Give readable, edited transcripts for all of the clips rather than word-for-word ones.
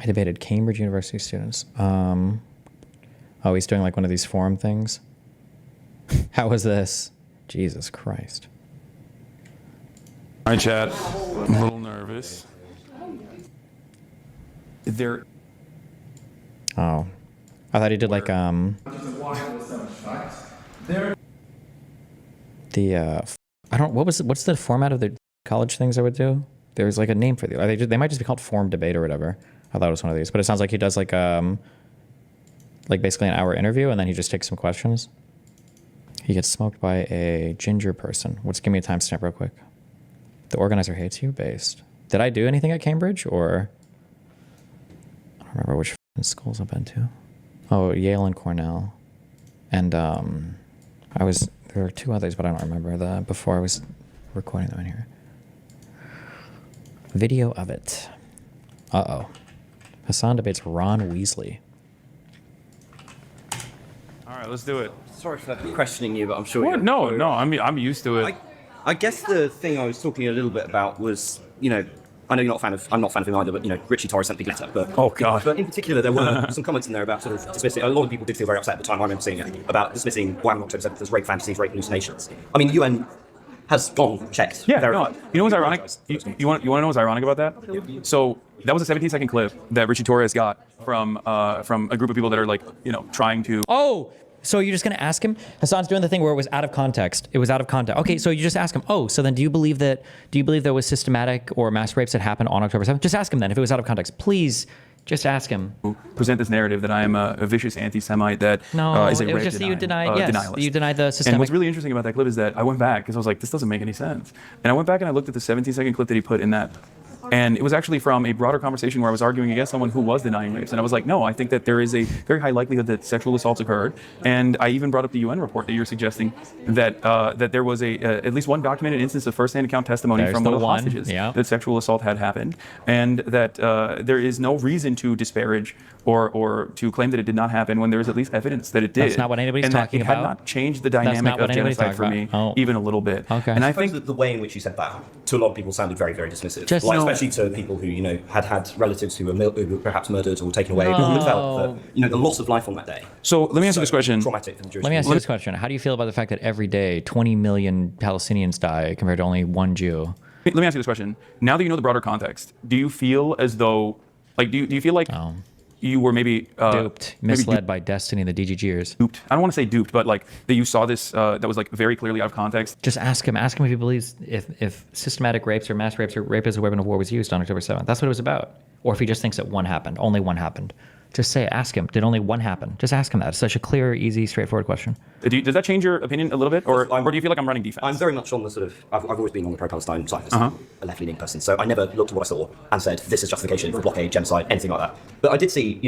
I debated Cambridge University students. Oh, he's doing like one of these forum things. How was this? Jesus Christ. Hi, chat. I'm a little nervous. There. Oh, I thought he did like the I don't what's the format of the college things I would do? There's like a name for the they might just be called forum debate or whatever. I thought it was one of these, but it sounds like he does like basically an hour interview and then he just takes some questions. He gets smoked by a ginger person. Let's give me a timestamp real quick. The organizer hates you based. Did I do anything at Cambridge or I don't remember which schools I've been to. Oh, Yale and Cornell. And there were two others, but I don't remember before I was recording them in here. Video of it. Uh-oh. Hasan debates Ron Weasley. All right, let's do it. Sorry for questioning you, but I'm sure What? No, I'm used to it. I guess the thing I was talking a little bit about was, I know you're not a fan of, I'm not a fan of him either, but, Richie Torres sent the letter. But, oh, God. But in particular, there were some comments in there about sort of dismissing, a lot of people did feel very upset at the time, I remember seeing it, about dismissing what happened on October 7th as rape fantasies, rape hallucinations. I mean, UN has gone, checked. Yeah, no, you know what's ironic? You want to know what's ironic about that? So that was a 17-second clip that Richie Torres got from a group of people that are like, trying to... Oh! So you're just going to ask him? Hasan's doing the thing where it was out of context. It was out of context. Okay, so you just ask him, oh, so then do you believe there was systematic or mass rapes that happened on October 7th? Just ask him then if it was out of context. Please, just ask him. Present this narrative that I am a vicious anti-Semite that is a it was rape just that you denied, yes, denialist. you denied the systemic... And what's really interesting about that clip is that I went back because I was like, this doesn't make any sense. And I went back and I looked at the 17-second clip that he put in that. And it was actually from a broader conversation where I was arguing against someone who was denying rapes. And I was like, no, I think that there is a very high likelihood that sexual assaults occurred. And I even brought up the UN report that you're suggesting that that there was at least one documented instance of first-hand account testimony from one of the hostages that sexual assault had happened. And that there is no reason to disparage or to claim that it did not happen when there is at least evidence that it did. That's not what anybody's talking about. And that it had not changed the dynamic of genocide for me even a little bit. Okay. And I think that the way in which you said that to a lot of people sounded very, very dismissive. Especially to people who, had relatives who were perhaps murdered or taken away. People felt that, the loss of life on that day. So let me ask you this question. Traumatic for the Jewish Let me ask you this question. How do you feel about the fact that every day 20 million Palestinians die compared to only one Jew? Let me ask you this question. Now that you know the broader context, do you feel as though, do you feel like you were maybe duped, misled by destiny and the DGGers? Duped. I don't want to say duped, but that you saw this that was very clearly out of context. Just ask him if he believes if systematic rapes or mass rapes or rape as a weapon of war was used on October 7th. That's what it was about. Or if he just thinks that one happened, only one happened. Just ask him, did only one happen? Just ask him that. It's such a clear, easy, straightforward question. Does that change your opinion a little bit? Or do you feel like I'm running defense? I'm very much on the sort of, I've always been on the pro-Palestine side as a left-leaning person. So I never looked at what I saw and said, this is justification for blockade, genocide, anything like that. But I did see,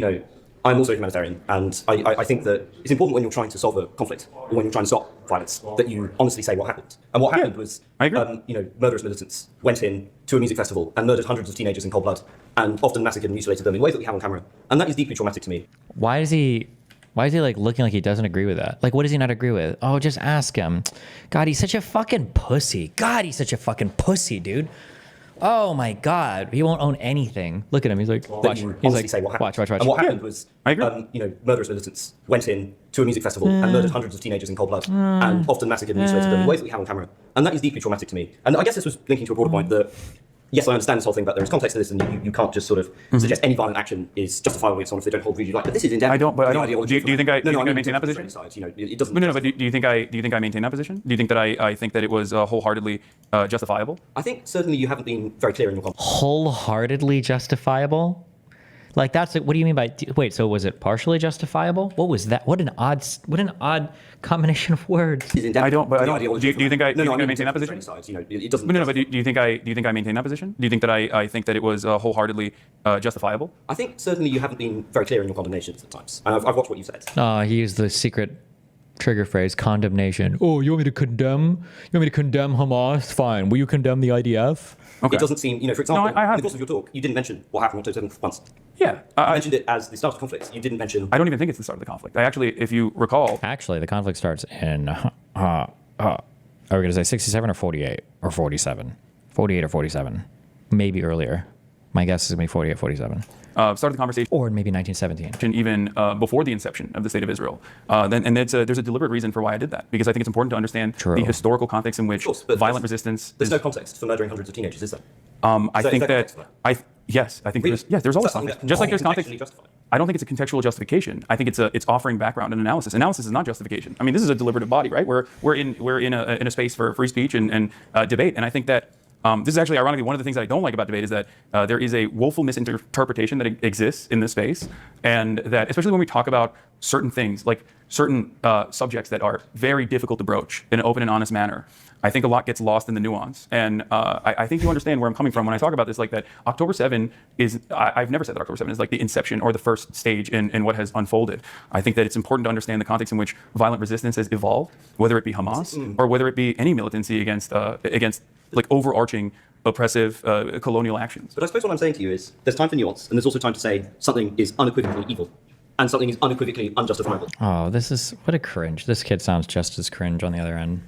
I'm also a humanitarian, and I think that it's important when you're trying to solve a conflict, or when you're trying to stop violence, that you honestly say what happened. And what happened was, murderous militants went in to a music festival and murdered hundreds of teenagers in cold blood, and often massacred and mutilated them in ways that we have on camera. And that is deeply traumatic to me. Why is he looking like he doesn't agree with that? Like, what does he not agree with? Oh, just ask him. God, he's such a fucking pussy. Dude. Oh my God, he won't own anything. Look at him. He's like, watch. He's like, say what happened. Watch. And what happened was, murderous militants went in to a music festival and murdered hundreds of teenagers in cold blood, and often massacred and mutilated them in ways that we have on camera. And that is deeply traumatic to me. And I guess this was linking to a broader point that, yes, I understand this whole thing, but there is context to this, and you can't just sort of suggest any violent action is justifiable against someone if they don't hold views you like. But this is in depth. I don't. Do you think I maintain that position? It doesn't. No. But do you think I maintain that position? Do you think that I think that it was wholeheartedly justifiable? I think certainly you haven't been very clear in your comments. Wholeheartedly justifiable? Like that's what do you mean by wait? So was it partially justifiable? What was that? What an odd combination of words. I don't. Do you think I maintain that position? It doesn't. No. But do you think I maintain that position? Do you think that I think that it was wholeheartedly justifiable? I think certainly you haven't been very clear in your condemnations at times. And I've watched what you said. He used the secret trigger phrase, condemnation. Oh, you want me to condemn Hamas? Fine. Will you condemn the IDF? Okay. It doesn't seem, for example, in the course of your talk, you didn't mention what happened on October 7th once. Yeah. You mentioned it as the start of the conflict. You didn't mention... I don't even think it's the start of the conflict. I actually, if you recall... Actually, the conflict starts in... are we going to say 67 or 48 or 47? 48 or 47. Maybe earlier. My guess is going to be 48, 47. Started the conversation, Or maybe 1917. even before the inception of the state of Israel. There's a deliberate reason for why I did that, because I think it's important to understand the historical context in which violent resistance. There's no context for murdering hundreds of teenagers, is there? I think that context I think there's always context. Just like there's context. Justified. I don't think it's a contextual justification. I think it's offering background and analysis. Analysis is not justification. I mean, this is a deliberative body, right? We're in a space for free speech and debate, and I think that. This is actually, ironically, one of the things that I don't like about debate is that there is a woeful misinterpretation that exists in this space, and that, especially when we talk about certain things, like certain subjects that are very difficult to broach in an open and honest manner, I think a lot gets lost in the nuance. And I think you understand where I'm coming from when I talk about this, like that October 7 is, I've never said that October 7 is like the inception or the first stage in what has unfolded. I think that it's important to understand the context in which violent resistance has evolved, whether it be Hamas or whether it be any militancy against like overarching oppressive colonial actions. But I suppose what I'm saying to you is there's time for nuance, and there's also time to say something is unequivocally evil, and something is unequivocally unjustifiable. Oh, this is, what a cringe. This kid sounds just as cringe on the other end.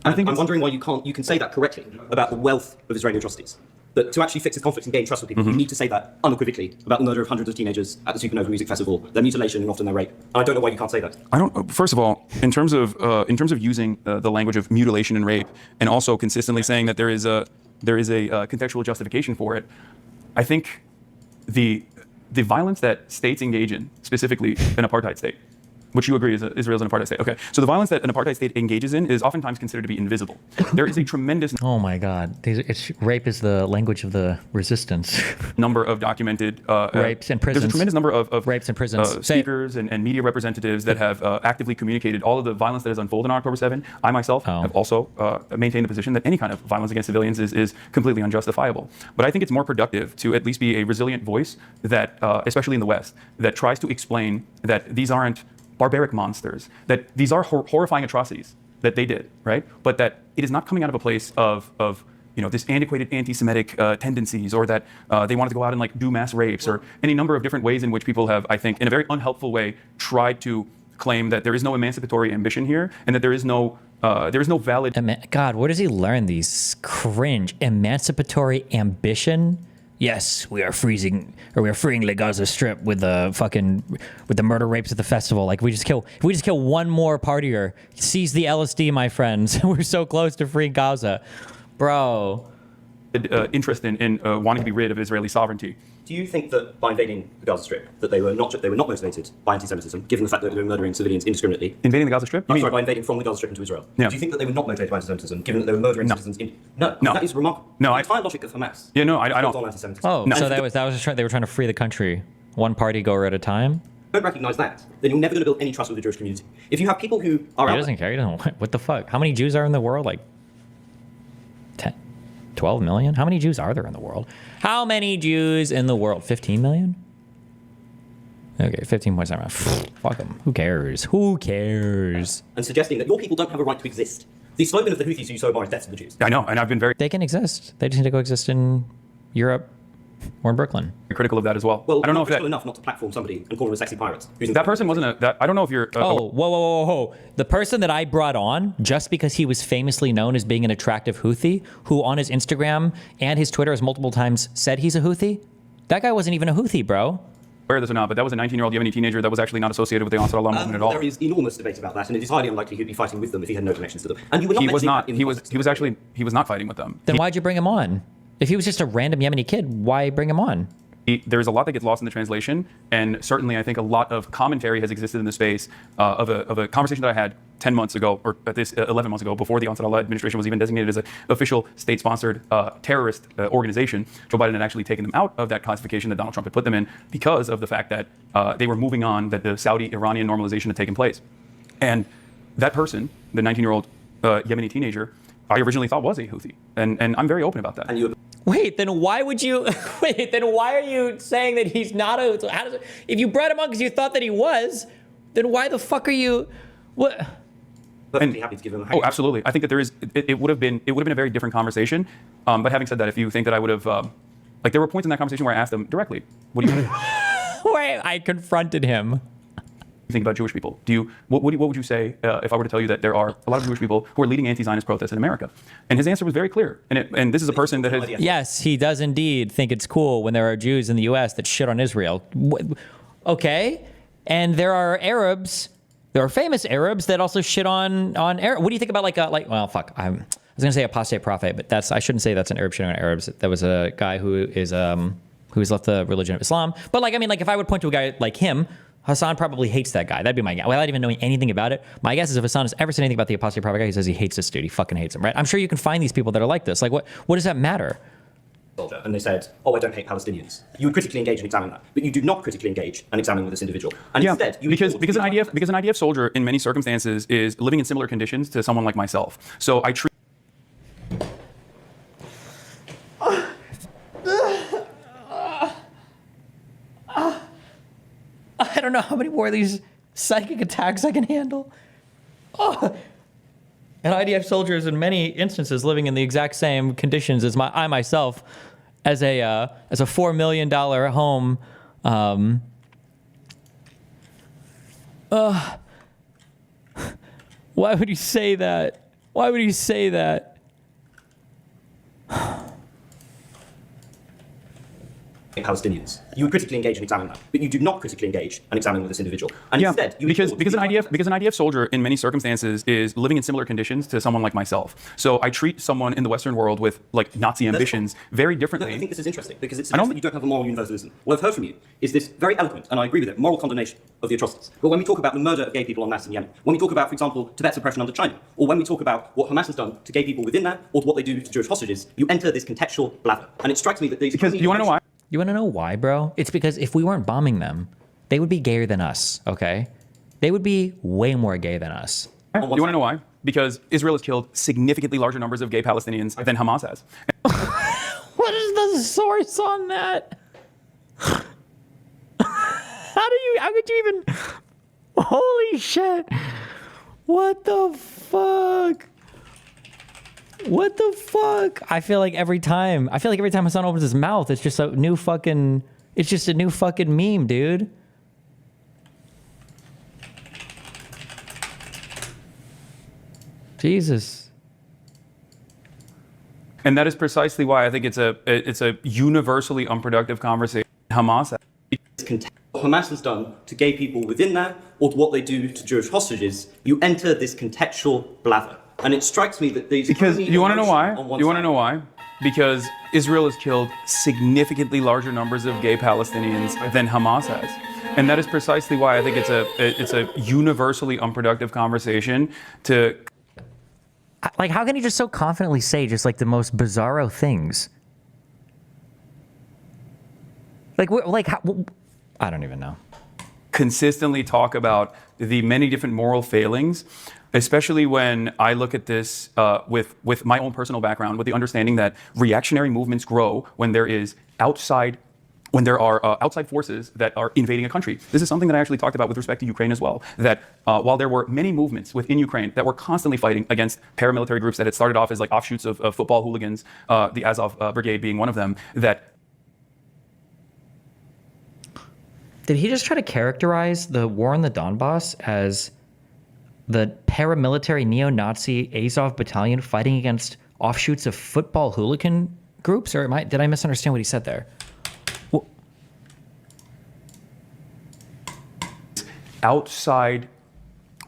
I'm wondering why you can say that correctly about the wealth of Israeli atrocities. But to actually fix this conflict and gain trust with people, you need to say that unequivocally about the murder of hundreds of teenagers at the Supernova Music Festival, their mutilation and often their rape. And I don't know why you can't say that. I don't. First of all, in terms of using the language of mutilation and rape, and also consistently saying that there is a contextual justification for it, I think the violence that states engage in, specifically an apartheid state, which you agree is Israel's an apartheid state. Okay, so the violence that an apartheid state engages in is oftentimes considered to be invisible. There is a tremendous Oh my God. Rape is the language of the resistance. number of documented rapes in prisons. There's a tremendous number of rapes in prisons. Speakers and media representatives that have actively communicated all of the violence that has unfolded on October 7. I myself have also maintained the position that any kind of violence against civilians is completely unjustifiable. But I think it's more productive to at least be a resilient voice that, especially in the West, that tries to explain that these aren't barbaric monsters, that these are horrifying atrocities that they did, right? But that it is not coming out of a place of this antiquated anti-Semitic tendencies, or that they wanted to go out and like do mass rapes, or any number of different ways in which people have, I think, in a very unhelpful way, tried to claim that there is no emancipatory ambition here, and that there is no valid. God, where does he learn these cringe emancipatory ambition? Yes, we are freeing the Gaza Strip with the murder rapes at the festival. Like, if we just kill one more partier, seize the LSD, my friends. We're so close to freeing Gaza, bro. Interest in wanting to be rid of Israeli sovereignty. Do you think that by invading the Gaza Strip, that they were not motivated by anti-Semitism, given the fact that they were murdering civilians indiscriminately? Invading the Gaza Strip? By invading from the Gaza Strip into Israel. Yeah. Do you think that they were not motivated by anti-Semitism, given that they were murdering citizens? No. That is remarkable. No, the entire logic of Hamas. Yeah, no, I don't. On anti-Semitism. Oh, no. So they were trying to free the country, one party goer at a time. Don't recognize that, then you're never going to build any trust with the Jewish community. If you have people who are He doesn't care. He doesn't. What the fuck? How many Jews are in the world? Like 10, 12 million? How many Jews are there in the world? How many Jews in the world? 15 million? Okay, 15.7. Fuck them. Who cares? Who cares? And suggesting that your people don't have a right to exist. The slogan of the Houthis who so far is death to the Jews. I know, and I've been very They can exist. They just need to go exist in Europe or in Brooklyn. critical of that as well. Well, I don't know if critical that enough not to platform somebody and call them a sexy pirate. that person wasn't I don't know if you're. Whoa. The person that I brought on, just because he was famously known as being an attractive Houthi, who on his Instagram and his Twitter has multiple times said he's a Houthi, that guy wasn't even a Houthi, bro. Aware this or not, but that was a 19-year-old Yemeni teenager that was actually not associated with the Ansar Allah movement at all. There is enormous debate about that, and it is highly unlikely he'd be fighting with them if he had no connections to them. And you were not He was not. mentioning that in He was not fighting with them. Then why'd you bring him on? If he was just a random Yemeni kid, why bring him on? There's a lot that gets lost in the translation, and certainly I think a lot of commentary has existed in the space of a conversation that I had 10 months ago, or at this 11 months ago, before the Ansar Allah administration was even designated as an official state-sponsored terrorist organization. Joe Biden had actually taken them out of that classification that Donald Trump had put them in because of the fact that they were moving on, that the Saudi-Iranian normalization had taken place. And that person, the 19-year-old Yemeni teenager, I originally thought was a Houthi, and I'm very open about that. And you Wait, then why would you? Wait, then why are you saying that he's not a? If you brought him on because you thought that he was, then why the fuck are you? What? perfectly happy to give him a hang. Oh, absolutely. I think that there is. It would have been a very different conversation. But having said that, if you think that I would have, like, there were points in that conversation where I asked them directly, "What do you?" Wait, I confronted him. think about Jewish people? What would you say if I were to tell you that there are a lot of Jewish people who are leading anti-Zionist protests in America? And his answer was very clear. And this is a person that has... Yes, he does indeed think it's cool when there are Jews in the U.S. that shit on Israel. Okay, and there are Arabs. There are famous Arabs that also shit on Arab. What do you think about well, fuck. I was gonna say apostate prophet, but I shouldn't say that's an Arab shitting on Arabs. That was a guy who's left the religion of Islam. But if I would point to a guy like him, Hasan probably hates that guy. That'd be my guess. Without even knowing anything about it, my guess is if Hasan has ever said anything about the apostate prophet guy, he says he hates this dude. He fucking hates him, right? I'm sure you can find these people that are like this. What does that matter? And they said, I don't hate Palestinians. You would critically engage and examine that, but you do not critically engage and examine with this individual. And instead, because an IDF soldier in many circumstances is living in similar conditions to someone like myself. So I treat. I don't know how many more of these psychic attacks I can handle. An IDF soldier is in many instances living in the exact same conditions as I myself, as a $4 million home. Why would you say that? Why would you say that? Palestinians. You would critically engage and examine that, but you do not critically engage and examine with this individual. And instead, because an IDF soldier in many circumstances is living in similar conditions to someone like myself. So I treat someone in the Western world with Nazi ambitions very differently. I think this is interesting because it suggests that you don't have a moral universalism. What I've heard from you is this very eloquent, and I agree with it, moral condemnation of the atrocities. But when we talk about the murder of gay people en masse in Yemen, when we talk about, for example, Tibet's oppression under China, or when we talk about what Hamas has done to gay people within that, or to what they do to Jewish hostages, you enter this contextual blather. And it strikes me that these... Because you want to know why? You want to know why, bro? It's because if we weren't bombing them, they would be gayer than us, okay? They would be way more gay than us. You want to know why? Because Israel has killed significantly larger numbers of gay Palestinians than Hamas has. What is the source on that? How could you even... Holy shit. What the fuck? What the fuck? I feel like every time Hasan opens his mouth, it's just a new fucking meme, dude. Jesus. And that is precisely why I think it's a universally unproductive conversation. Hamas what Hamas has done to gay people within that, or to what they do to Jewish hostages, you enter this contextual blather. And it strikes me that these... Because you want to know why? You want to know why? Because Israel has killed significantly larger numbers of gay Palestinians than Hamas has. And that is precisely why I think it's a universally unproductive conversation to... How can you just so confidently say just the most bizarro things? I don't even know. Consistently talk about the many different moral failings, especially when I look at this with my own personal background, with the understanding that reactionary movements grow when there are outside forces that are invading a country. This is something that I actually talked about with respect to Ukraine as well, that while there were many movements within Ukraine that were constantly fighting against paramilitary groups that had started off as offshoots of football hooligans, the Azov Brigade being one of them, that... Did he just try to characterize the war in the Donbass as the paramilitary neo-Nazi Azov battalion fighting against offshoots of football hooligan groups? Or did I misunderstand what he said there?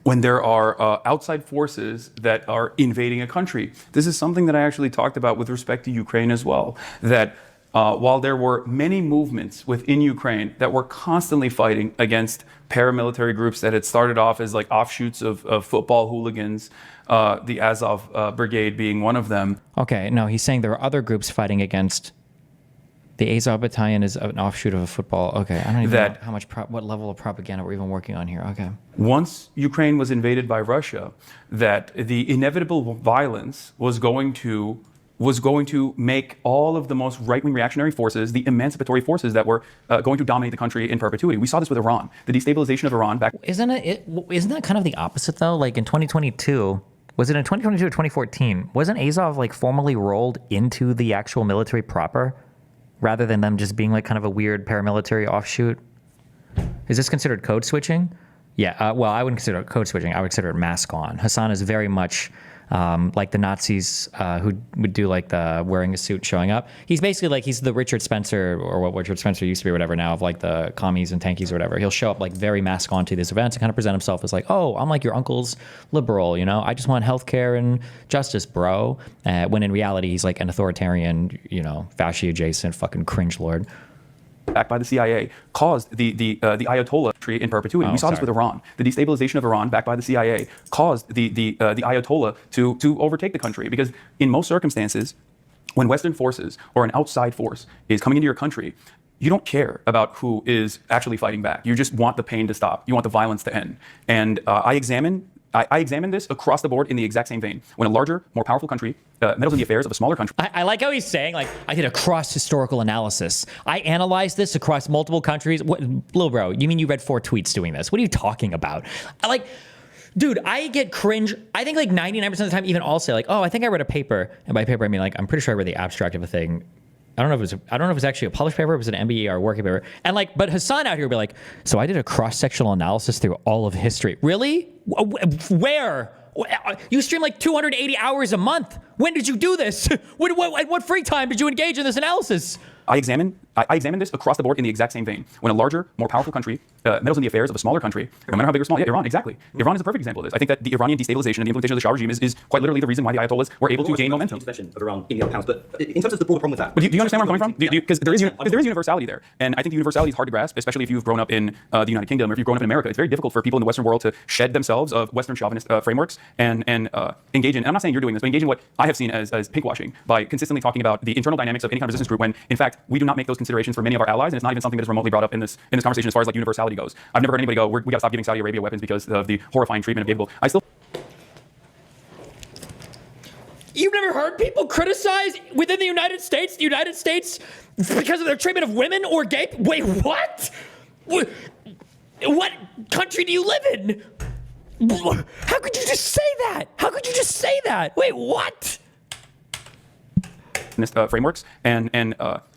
When there are outside forces that are invading a country. This is something that I actually talked about with respect to Ukraine as well, that while there were many movements within Ukraine that were constantly fighting against paramilitary groups that had started off as offshoots of football hooligans, the Azov Brigade being one of them. Okay, no, he's saying there are other groups fighting against... The Azov battalion is an offshoot of a football. Okay, I don't even know what level of propaganda we're even working on here. Okay. Once Ukraine was invaded by Russia, that the inevitable violence was going to make all of the most right-wing reactionary forces, the emancipatory forces that were going to dominate the country in perpetuity. We saw this with Iran, the destabilization of Iran back. Isn't that kind of the opposite though? In 2022, was it in 2022 or 2014? Wasn't Azov formally rolled into the actual military proper, rather than them just being kind of a weird paramilitary offshoot? Is this considered code switching? Yeah, well, I wouldn't consider it code switching. I would consider it mask on. Hasan is very much like the Nazis who would do like the wearing a suit showing up. He's basically like, he's the Richard Spencer, or what Richard Spencer used to be or whatever now, of like the commies and tankies or whatever. He'll show up like very mask on to these events and kind of present himself as like, oh, I'm like your uncle's liberal, you know? I just want healthcare and justice, bro. When in reality, he's like an authoritarian, you know, fasci adjacent fucking cringe lord. Backed by the CIA, caused the Ayatollah tree in perpetuity. We saw this with Iran. The destabilization of Iran, backed by the CIA, caused the Ayatollah to overtake the country. Because in most circumstances, when Western forces or an outside force is coming into your country, you don't care about who is actually fighting back. You just want the pain to stop. You want the violence to end. And I examine this across the board in the exact same vein. When a larger, more powerful country meddles in the affairs of a smaller country. I like how he's saying, like, I did a cross-historical analysis. I analyzed this across multiple countries. What, little bro, you mean you read 4 tweets doing this? What are you talking about? Dude, I get cringe. I think like 99% of the time, even I'll say like, oh, I think I read a paper. And by paper, I mean like, I'm pretty sure I read the abstract of a thing. I don't know if it was actually a published paper, it was an MBE or a working paper. And like, but Hasan out here would be like, so I did a cross-sectional analysis through all of history. Really? Where? You stream like 280 hours a month. When did you do this? At what free time did you engage in this analysis? I examine this across the board in the exact same vein. When a larger, more powerful country meddles in the affairs of a smaller country, no matter how big or small, yeah, Iran, exactly. Iran is a perfect example of this. I think that the Iranian destabilization and the implementation of the Shah regime is quite literally the reason why the Ayatollahs were able to gain momentum. Intervention of Iran in the other pounds, but in terms of the broader problem with that. But do you understand where I'm coming from? Because there is universality there. And I think the universality is hard to grasp, especially if you've grown up in the United Kingdom or if you've grown up in America. It's very difficult for people in the Western world to shed themselves of Western chauvinist frameworks and engage in, and I'm not saying you're doing this, but engage in what I have seen as pinkwashing by consistently talking about the internal dynamics of any kind of resistance group when, in fact, we do not make those considerations for many of our allies, and it's not even something that is remotely brought up in this conversation as far as like universality goes. I've never heard anybody go, we got to stop giving Saudi Arabia weapons because of the horrifying treatment of gay people. You've never heard people criticize within the United States because of their treatment of women or gay? Wait, what? What country do you live in? How could you just say that? Wait, what? Frameworks and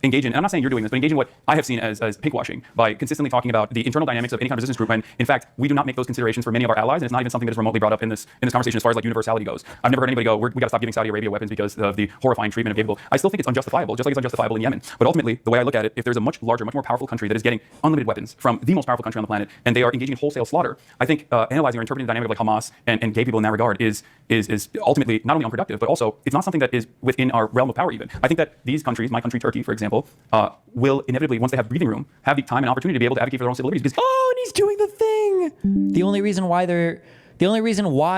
engage in, and I'm not saying you're doing this, but engage in what I have seen as pinkwashing by consistently talking about the internal dynamics of any kind of resistance group when, in fact, we do not make those considerations for many of our allies, and it's not even something that is remotely brought up in this conversation as far as like universality goes. I've never heard anybody go, we got to stop giving Saudi Arabia weapons because of the horrifying treatment of gay people. I still think it's unjustifiable, just like it's unjustifiable in Yemen. But ultimately, the way I look at it, if there's a much larger, much more powerful country that is getting unlimited weapons from the most powerful country on the planet, and they are engaging in wholesale slaughter, I think analyzing or interpreting the dynamic of like Hamas and gay people in that regard is ultimately not only unproductive, but also it's not something that is within our realm of power even. I think that these countries, my country, Turkey, for example, will inevitably, once they have breathing room, have the time and opportunity to be able to advocate for their own civil liberties. Because and he's doing the thing. The only reason why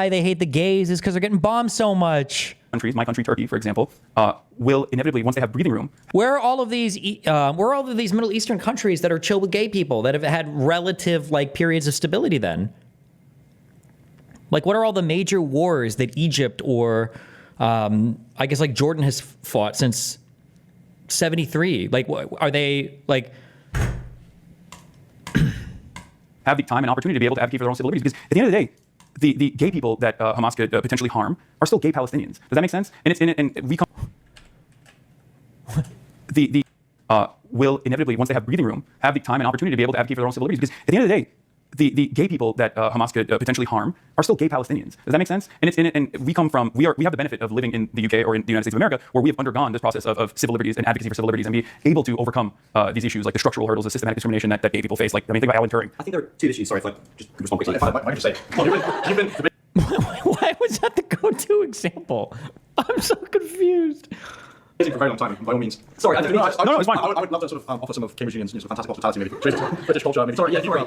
they hate the gays is because they're getting bombed so much. Countries, my country, Turkey, for example, will inevitably, once they have breathing room. Where are all of these Middle Eastern countries that are chill with gay people that have had relative like periods of stability then? Like, what are all the major wars that Egypt or I guess like Jordan has fought since 73? Like, are they like have the time and opportunity to be able to advocate for their own civil liberties? Because at the end of the day, the gay people that Hamas could potentially harm are still gay Palestinians. Does that make sense? And we come will inevitably, once they have breathing room, have the time and opportunity to be able to advocate for their own civil liberties. Because at the end of the day, the gay people that Hamas could potentially harm are still gay Palestinians. Does that make sense? And we have the benefit of living in the UK or in the United States of America, where we have undergone this process of civil liberties and advocacy for civil liberties and be able to overcome these issues like the structural hurdles of systematic discrimination that gay people face. Like, I mean, think about Alan Turing. I think there are 2 issues. Sorry if I just respond quickly. If I might just say, why was that the go-to example? I'm so confused. for a very long time, by all means. Sorry, I don't mean No, it's fine. I would love to sort of offer some of Cambridge Union's sort of fantastic hospitality, maybe British culture, maybe. Sorry, yeah, you're right.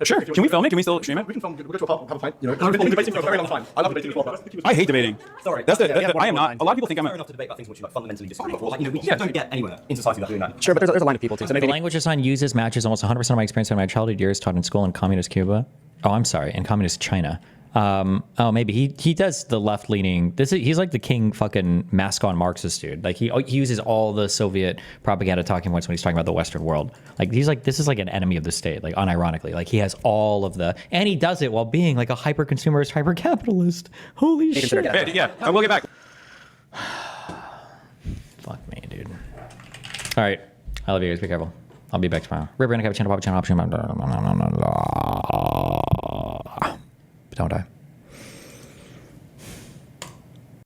Sure. Can we film it? Can we still stream it? We can film. We'll go to a pub, have a pint. You know, we've been debating for a very long time. I love debating as well. I hate debating. Sorry. I am not. A lot of people think I'm fair enough to debate about things which you like fundamentally disagree with. Or, like, you know, we don't get anywhere in society without doing that. Sure, but there's a line of people too. So The maybe language Hasan uses matches almost 100% of my experience in my childhood years taught in school in communist Cuba. Oh, I'm sorry, in communist China. Maybe he does the left leaning. He's like the king fucking mask on Marxist dude. Like he uses all the Soviet propaganda talking points when he's talking about the Western world. Like he's like, this is like an enemy of the state. Like unironically, like he has all of and he does it while being like a hyper consumerist, hyper capitalist. Holy shit! Yeah, I will get back. Fuck me, dude. All right, I love you guys. Be careful. I'll be back tomorrow. River and a channel, pop channel option. don't I?